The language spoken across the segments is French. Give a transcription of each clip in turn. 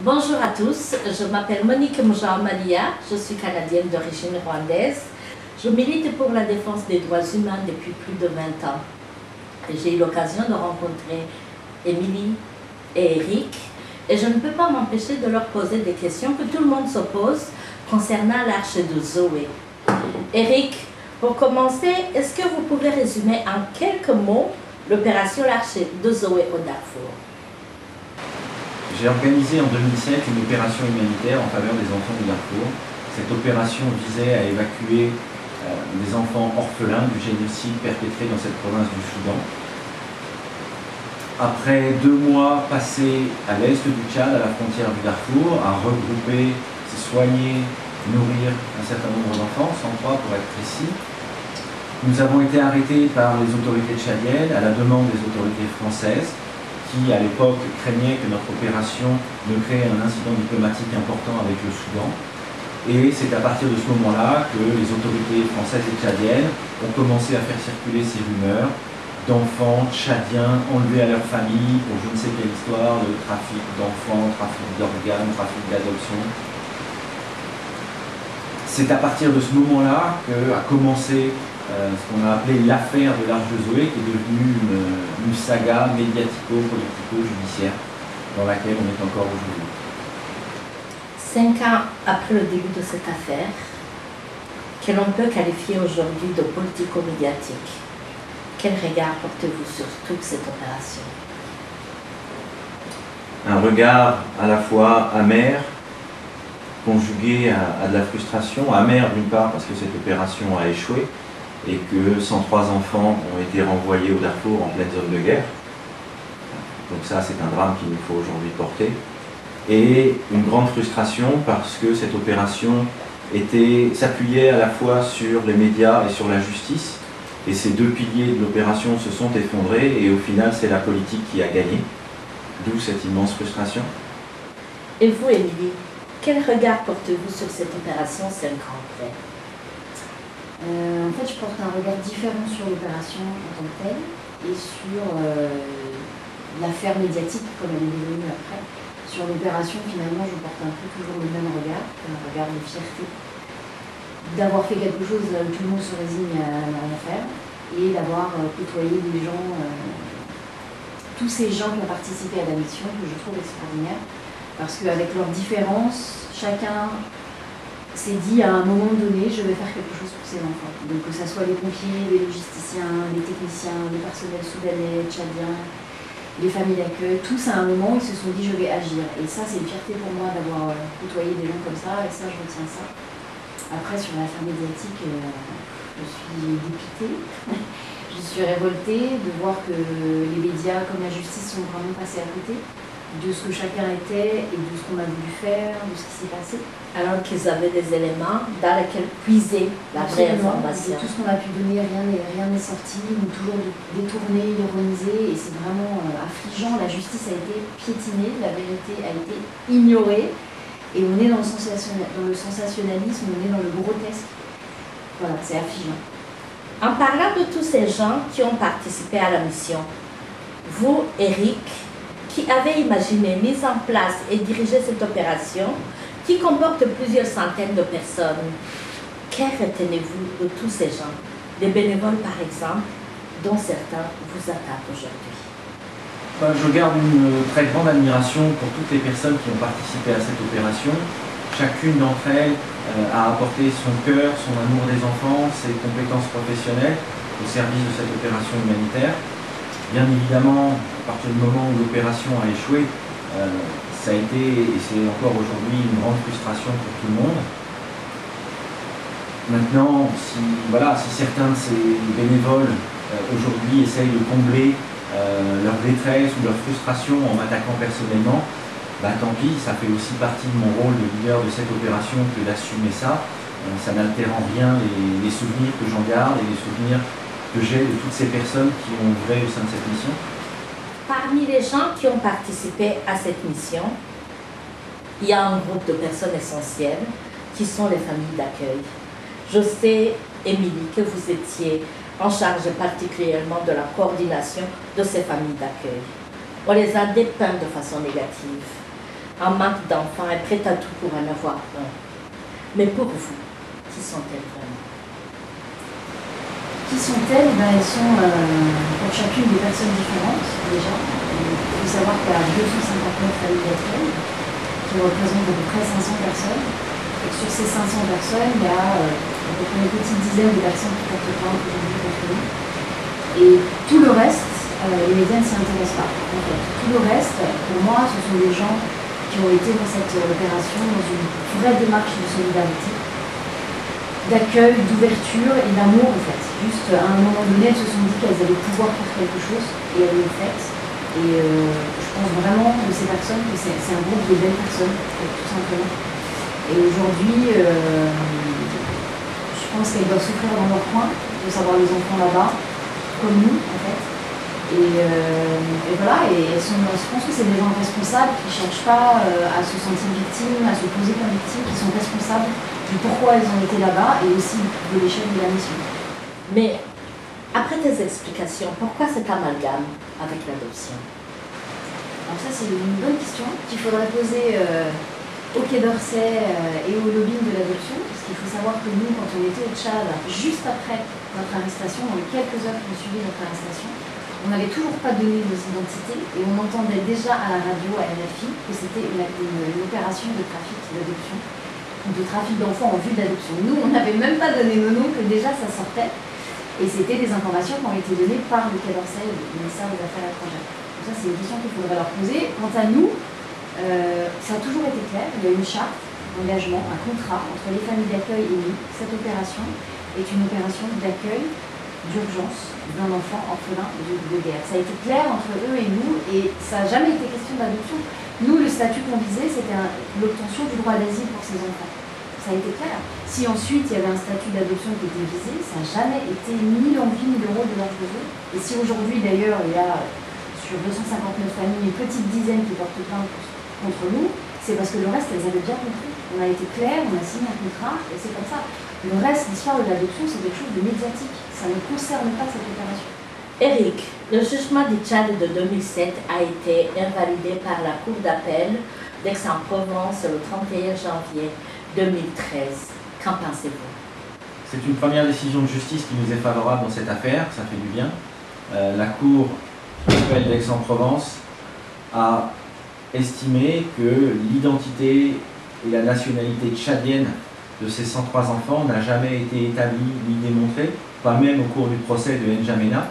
Bonjour à tous, je m'appelle Monique Mouja-Amalia, je suis canadienne d'origine rwandaise. Je milite pour la défense des droits humains depuis plus de 20 ans. J'ai eu l'occasion de rencontrer Émilie et Eric et je ne peux pas m'empêcher de leur poser des questions que tout le monde se pose concernant l'Arche de Zoé. Eric, pour commencer, est-ce que vous pouvez résumer en quelques mots l'opération l'Arche de Zoé au Darfour? J'ai organisé en 2007 une opération humanitaire en faveur des enfants du Darfour. Cette opération visait à évacuer des enfants orphelins du génocide perpétré dans cette province du Soudan. Après 2 mois passés à l'est du Tchad, à la frontière du Darfour, à regrouper, soigner, nourrir un certain nombre d'enfants, 103 pour être précis, nous avons été arrêtés par les autorités tchadiennes à la demande des autorités françaises, qui à l'époque craignait que notre opération ne crée un incident diplomatique important avec le Soudan. Et c'est à partir de ce moment-là que les autorités françaises et tchadiennes ont commencé à faire circuler ces rumeurs d'enfants tchadiens enlevés à leur famille pour je ne sais quelle histoire de trafic d'enfants, trafic d'organes, trafic d'adoption. C'est à partir de ce moment-là qu'a commencé ce qu'on a appelé l'affaire de l'Arche de Zoé, qui est devenue une saga médiatico-politico-judiciaire dans laquelle on est encore aujourd'hui. 5 ans après le début de cette affaire, que l'on peut qualifier aujourd'hui de politico-médiatique, quel regard portez-vous sur toute cette opération? Un regard à la fois amer, conjugué à de la frustration, amer d'une part parce que cette opération a échoué, et que 103 enfants ont été renvoyés au Darfour en pleine zone de guerre. Donc ça, c'est un drame qu'il nous faut aujourd'hui porter. Et une grande frustration parce que cette opération s'appuyait à la fois sur les médias et sur la justice. Et ces 2 piliers de l'opération se sont effondrés et au final, c'est la politique qui a gagné. D'où cette immense frustration. Et vous, Émilie, quel regard portez-vous sur cette opération 5 ans après? En fait, je porte un regard différent sur l'opération en tant que telle et sur l'affaire médiatique comme elle est devenue après. Sur l'opération, finalement, je porte un peu toujours le même regard, un regard de fierté d'avoir fait quelque chose où tout le monde se résigne à ne rien faire et d'avoir côtoyé des gens, tous ces gens qui ont participé à la mission, que je trouve extraordinaire, parce qu'avec leurs différences, chacun s'est dit à un moment donné, je vais faire quelque chose pour ces enfants. Donc que ce soit les pompiers, les logisticiens, les techniciens, les personnels soudanais, tchadiens, les familles d'accueil, tous à un moment ils se sont dit je vais agir. Et ça c'est une fierté pour moi d'avoir côtoyé des gens comme ça, et ça je retiens ça. Après sur l'affaire médiatique, je suis dépitée, je suis révoltée de voir que les médias comme la justice sont vraiment passés à côté de ce que chacun était et de ce qu'on a voulu faire, de ce qui s'est passé. Alors qu'ils avaient des éléments dans lesquels puiser la vraie information. De tout ce qu'on a pu donner, rien n'est sorti, ou toujours détourné, ironisé, et c'est vraiment affligeant. La justice a été piétinée, la vérité a été ignorée, et on est dans le sensationnalisme, on est dans le grotesque. Voilà, c'est affligeant. En parlant de tous ces gens qui ont participé à la mission, vous, Eric, qui avez imaginé, mis en place et dirigé cette opération, qui comporte plusieurs centaines de personnes, que retenez-vous de tous ces gens, des bénévoles par exemple, dont certains vous attendent aujourd'hui? Je garde une très grande admiration pour toutes les personnes qui ont participé à cette opération. Chacune d'entre elles a apporté son cœur, son amour des enfants, ses compétences professionnelles au service de cette opération humanitaire. Bien évidemment, à partir du moment où l'opération a échoué, ça a été, et c'est encore aujourd'hui, une grande frustration pour tout le monde. Maintenant, si certains de ces bénévoles aujourd'hui essayent de combler leur détresse ou leur frustration en m'attaquant personnellement, tant pis, ça fait aussi partie de mon rôle de leader de cette opération que d'assumer ça. Ça n'altère en rien les souvenirs que j'en garde et les souvenirs que j'ai de toutes ces personnes qui ont œuvré au sein de cette mission. Parmi les gens qui ont participé à cette mission, il y a un groupe de personnes essentielles qui sont les familles d'accueil. Je sais, Émilie, que vous étiez en charge particulièrement de la coordination de ces familles d'accueil. On les a dépeints de façon négative. en manque d'enfants et prête à tout pour en avoir un. Mais pour vous, qui sont-elles vraiment? Qui sont-elles? Elles sont pour chacune des personnes différentes déjà. Il faut savoir qu'il y a 259 familles d'accueil qui représentent à peu près 500 personnes. Et sur ces 500 personnes, il y a à peu près une petite dizaine de personnes qui portent plainte aujourd'hui contre nous. Et tout le reste, les médias ne s'y intéressent pas. En fait. Tout le reste, pour moi, ce sont des gens qui ont été dans cette opération dans une vraie démarche de solidarité, d'accueil, d'ouverture et d'amour en fait. Juste à un moment donné, elles se sont dit qu'elles allaient pouvoir faire quelque chose et elles l'ont fait. Et je pense vraiment de ces personnes que c'est un groupe de belles personnes, tout simplement. Et aujourd'hui, je pense qu'elles doivent souffrir dans leur coin, de savoir les enfants là-bas, comme nous en fait. Et voilà, et je pense que c'est des gens responsables qui ne cherchent pas à se sentir victimes, à se poser comme victimes, qui sont responsables du pourquoi elles ont été là-bas et aussi de l'échec de la mission. Mais après tes explications, pourquoi cet amalgame avec l'adoption? Alors ça c'est une bonne question qu'il faudrait poser au Quai d'Orsay et au lobbying de l'adoption, parce qu'il faut savoir que nous, quand on était au Tchad, juste après notre arrestation, dans les quelques heures qui ont suivi notre arrestation, on n'avait toujours pas donné nos identités et on entendait déjà à la radio, à RFI, que c'était une opération de trafic d'adoption, de trafic d'enfants en vue d'adoption. Nous, on n'avait même pas donné nos noms, que déjà ça sortait, et c'était des informations qui ont été données par le Quai d'Orsay, le ministère des Affaires étrangères. Donc ça, c'est une question qu'il faudrait leur poser. Quant à nous, ça a toujours été clair, il y a une charte d'engagement, un contrat entre les familles d'accueil et nous. Cette opération est une opération d'accueil d'urgence d'un enfant orphelin de guerre. Ça a été clair entre eux et nous, et ça n'a jamais été question d'adoption. Nous, le statut qu'on visait, c'était l'obtention du droit d'asile pour ces enfants. Ça a été clair. Si ensuite il y avait un statut d'adoption qui était visé, ça n'a jamais été ni l'envie ni l'euro de leur besoin. Et si aujourd'hui, d'ailleurs, il y a sur 259 familles une petite dizaine qui portent plainte contre nous, c'est parce que le reste, elles avaient bien compris. On a été clair, on a signé un contrat, et c'est comme ça. Le reste, l'histoire de l'adoption, c'est quelque chose de médiatique. Ça ne concerne pas cette opération. Eric, le jugement du Tchad de 2007 a été invalidé par la Cour d'appel d'Aix-en-Provence le 31 janvier 2013. Qu'en pensez-vous? C'est une première décision de justice qui nous est favorable dans cette affaire, ça fait du bien. La Cour d'appel d'Aix-en-Provence a estimé que l'identité et la nationalité tchadienne de ces 103 enfants n'a jamais été établie ni démontrée, pas même au cours du procès de N'Djamena.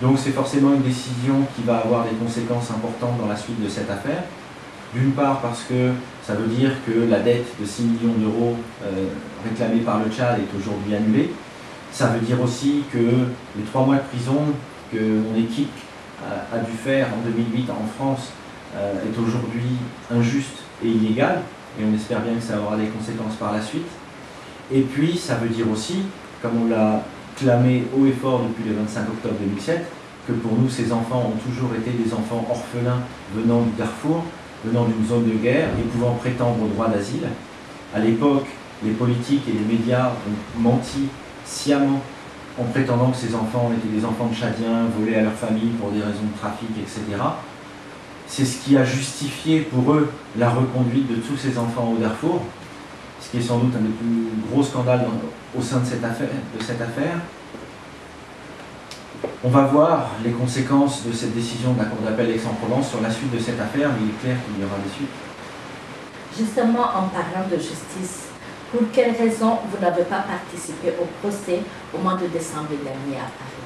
Donc c'est forcément une décision qui va avoir des conséquences importantes dans la suite de cette affaire. D'une part parce que ça veut dire que la dette de 6 millions d'euros réclamée par le Tchad est aujourd'hui annulée. Ça veut dire aussi que les 3 mois de prison que mon équipe a dû faire en 2008 en France est aujourd'hui injuste et illégal, et on espère bien que ça aura des conséquences par la suite. Et puis ça veut dire aussi, comme on l'a clamé haut et fort depuis le 25 octobre 2007, que pour nous ces enfants ont toujours été des enfants orphelins venant du Darfour, venant d'une zone de guerre et pouvant prétendre au droit d'asile. À l'époque, les politiques et les médias ont menti sciemment en prétendant que ces enfants étaient des enfants tchadiens, volés à leur famille pour des raisons de trafic, etc. C'est ce qui a justifié pour eux la reconduite de tous ces enfants au Darfour, ce qui est sans doute un des plus gros scandales au sein de cette affaire. On va voir les conséquences de cette décision de la Cour d'appel d'Aix-en-Provence sur la suite de cette affaire, mais il est clair qu'il y aura des suites. Justement, en parlant de justice, pour quelles raisons vous n'avez pas participé au procès au mois de décembre dernier à Paris?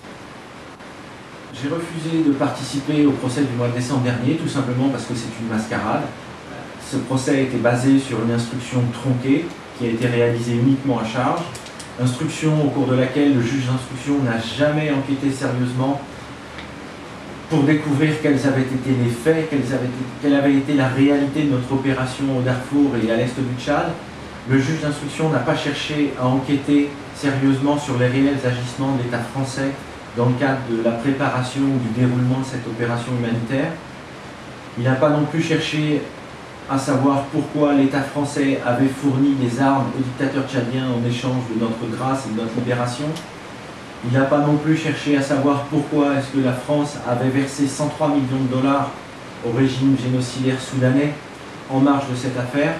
J'ai refusé de participer au procès du mois de décembre dernier, tout simplement parce que c'est une mascarade. Ce procès a été basé sur une instruction tronquée qui a été réalisée uniquement à charge. Instruction au cours de laquelle le juge d'instruction n'a jamais enquêté sérieusement pour découvrir quels avaient été les faits, quelle avait été la réalité de notre opération au Darfour et à l'est du Tchad. Le juge d'instruction n'a pas cherché à enquêter sérieusement sur les réels agissements de l'État français dans le cadre de la préparation ou du déroulement de cette opération humanitaire. Il n'a pas non plus cherché à savoir pourquoi l'État français avait fourni des armes aux dictateurs tchadiens en échange de notre grâce et de notre libération. Il n'a pas non plus cherché à savoir pourquoi est-ce que la France avait versé 103 millions de dollars au régime génocidaire soudanais en marge de cette affaire.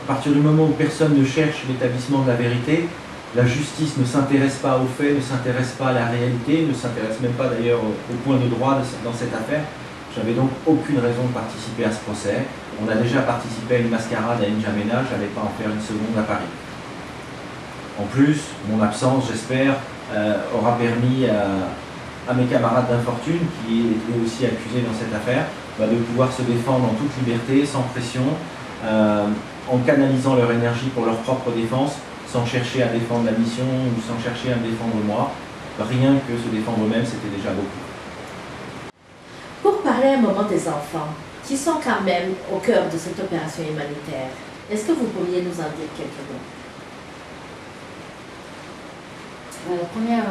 À partir du moment où personne ne cherche l'établissement de la vérité, la justice ne s'intéresse pas aux faits, ne s'intéresse pas à la réalité, ne s'intéresse même pas d'ailleurs au point de droit dans cette affaire. J'avais donc aucune raison de participer à ce procès. On a déjà participé à une mascarade à N'Djamena, je n'allais pas en faire une seconde à Paris. En plus, mon absence, j'espère, aura permis à mes camarades d'infortune, qui étaient aussi accusés dans cette affaire, de pouvoir se défendre en toute liberté, sans pression, en canalisant leur énergie pour leur propre défense, sans chercher à défendre la mission ou sans chercher à me défendre moi. Rien que se défendre eux-mêmes, c'était déjà beaucoup. Pour parler un moment des enfants, qui sont quand même au cœur de cette opération humanitaire, est-ce que vous pourriez nous en dire quelques mots? La première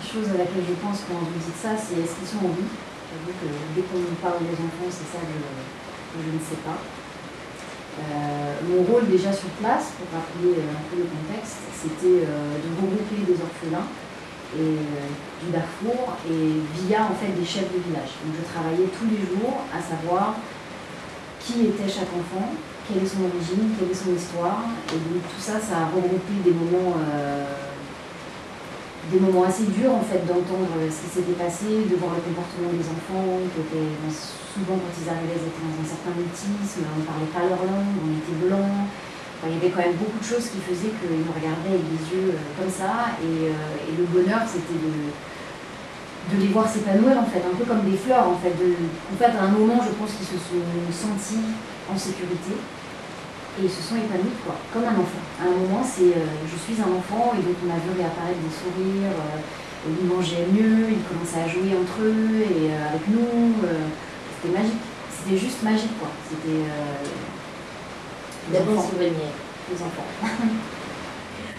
chose à laquelle je pense quand je vous dis ça, c'est est-ce qu'ils sont en vie? J'avoue que dès qu'on parle des enfants, c'est ça que je ne sais pas. Mon rôle déjà sur place, pour rappeler un peu le contexte, c'était de regrouper des orphelins du Darfour et via en fait des chefs de village. Donc je travaillais tous les jours à savoir qui était chaque enfant, quelle est son origine, quelle est son histoire, et donc tout ça, ça a regroupé des moments assez durs en fait d'entendre ce qui s'était passé, de voir le comportement des enfants, qui étaient souvent quand ils arrivaient, ils étaient dans un certain mutisme, on ne parlait pas leur langue, on était blancs. Enfin, il y avait quand même beaucoup de choses qui faisaient qu'ils me regardaient avec des yeux comme ça, et le bonheur c'était de les voir s'épanouir en fait, un peu comme des fleurs en fait. En fait, à un moment, je pense qu'ils se sont sentis en sécurité. Et ils se sont épanouis, quoi, comme un enfant. À un moment, c'est je suis un enfant, et donc on a vu réapparaître des sourires, ils mangeaient mieux, ils commençaient à jouer entre eux et avec nous. C'était magique. C'était juste magique, quoi. C'était des bons souvenirs. Les enfants.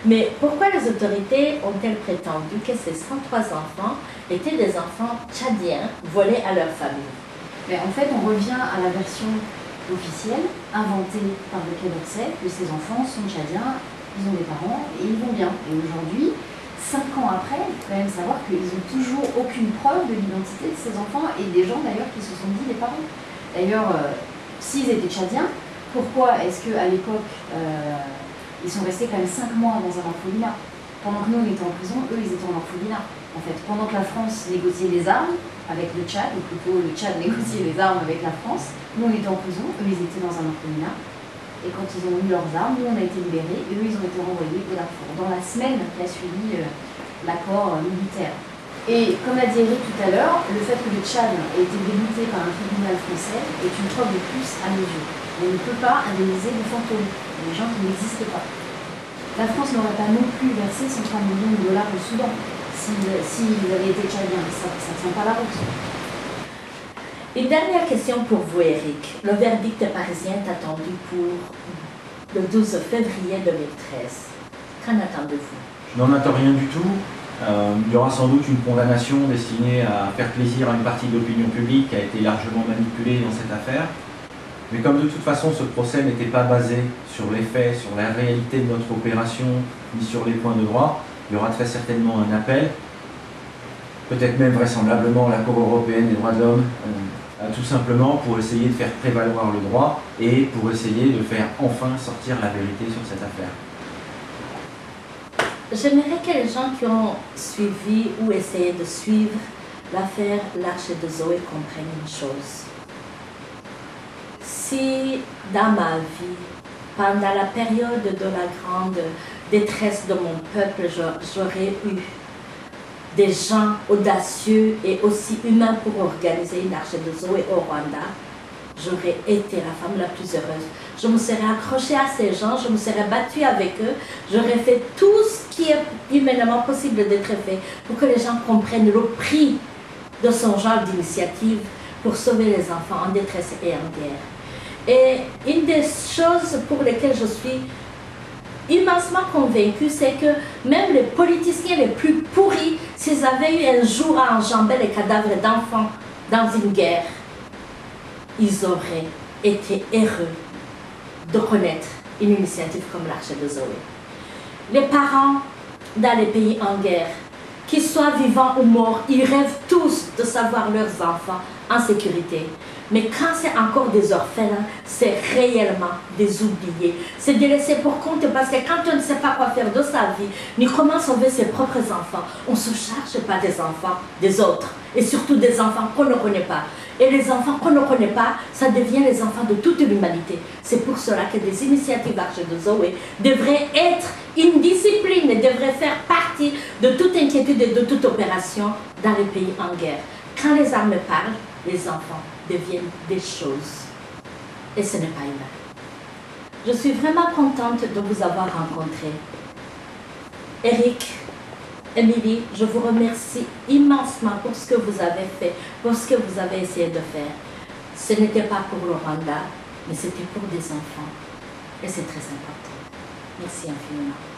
Mais pourquoi les autorités ont-elles prétendu que ces 103 enfants étaient des enfants tchadiens volés à leur famille? Mais en fait, on revient à la version officielle, inventée par le Quai d'Orsay, que ces enfants sont tchadiens, ils ont des parents et ils vont bien. Et aujourd'hui, 5 ans après, il faut quand même savoir qu'ils n'ont toujours aucune preuve de l'identité de ces enfants et des gens d'ailleurs qui se sont dit les parents. D'ailleurs, s'ils étaient tchadiens, pourquoi est-ce qu'à l'époque, ils sont restés quand même 5 mois dans un orphelinat? Pendant que nous, on était en prison, eux, ils étaient en orphelinat. En fait, pendant que la France négociait les armes avec le Tchad, ou plutôt le Tchad négociait les armes avec la France, nous, on était en prison, eux, ils étaient dans un orphelinat. Et quand ils ont eu leurs armes, nous, on a été libérés, et eux, ils ont été renvoyés au Darfour, dans la semaine qui a suivi l'accord militaire. Et comme l'a dit Eric tout à l'heure, le fait que le Tchad ait été débouté par un tribunal français est une preuve de plus à nos yeux. On ne peut pas indemniser des fantômes, des gens qui n'existent pas. La France n'aurait pas non plus versé 103 millions de dollars au Soudan s'ils avaient été tchadiens. Ça ne tient pas la route. Une dernière question pour vous, Eric. Le verdict parisien est attendu pour le 12 février 2013. Qu'en attendez-vous? Je n'en attends rien du tout. Il y aura sans doute une condamnation destinée à faire plaisir à une partie de l'opinion publique qui a été largement manipulée dans cette affaire. Mais comme de toute façon ce procès n'était pas basé sur les faits, sur la réalité de notre opération, ni sur les points de droit, il y aura très certainement un appel, peut-être même vraisemblablement la Cour européenne des droits de l'homme, tout simplement pour essayer de faire prévaloir le droit et pour essayer de faire enfin sortir la vérité sur cette affaire. J'aimerais que les gens qui ont suivi ou essayé de suivre l'affaire L'Arche de Zoé comprennent une chose. Si dans ma vie, pendant la période de la grande détresse de mon peuple, j'aurais eu des gens audacieux et aussi humains pour organiser une Arche de Zoé au Rwanda, j'aurais été la femme la plus heureuse. Je me serais accrochée à ces gens, je me serais battue avec eux, j'aurais fait tout ce qui est humainement possible d'être fait pour que les gens comprennent le prix de son genre d'initiative pour sauver les enfants en détresse et en guerre. Et une des choses pour lesquelles je suis immensement convaincue, c'est que même les politiciens les plus pourris, s'ils avaient eu un jour à enjamber les cadavres d'enfants dans une guerre, ils auraient été heureux de connaître une initiative comme l'Arche de Zoé. Les parents dans les pays en guerre, qu'ils soient vivants ou morts, ils rêvent tous de savoir leurs enfants en sécurité. Mais quand c'est encore des orphelins, c'est réellement des oubliés. C'est des laissés pour compte parce que quand on ne sait pas quoi faire de sa vie, ni comment sauver ses propres enfants, on ne se charge pas des enfants des autres. Et surtout des enfants qu'on ne connaît pas. Et les enfants qu'on ne connaît pas, ça devient les enfants de toute l'humanité. C'est pour cela que des initiatives Arche de Zoé devraient être une discipline et devraient faire partie de toute inquiétude et de toute opération dans les pays en guerre. Quand les armes parlent, les enfants deviennent des choses. Et ce n'est pas humain. Je suis vraiment contente de vous avoir rencontré. Eric, Émilie, je vous remercie immensement pour ce que vous avez fait, pour ce que vous avez essayé de faire. Ce n'était pas pour le Rwanda, mais c'était pour des enfants. Et c'est très important. Merci infiniment.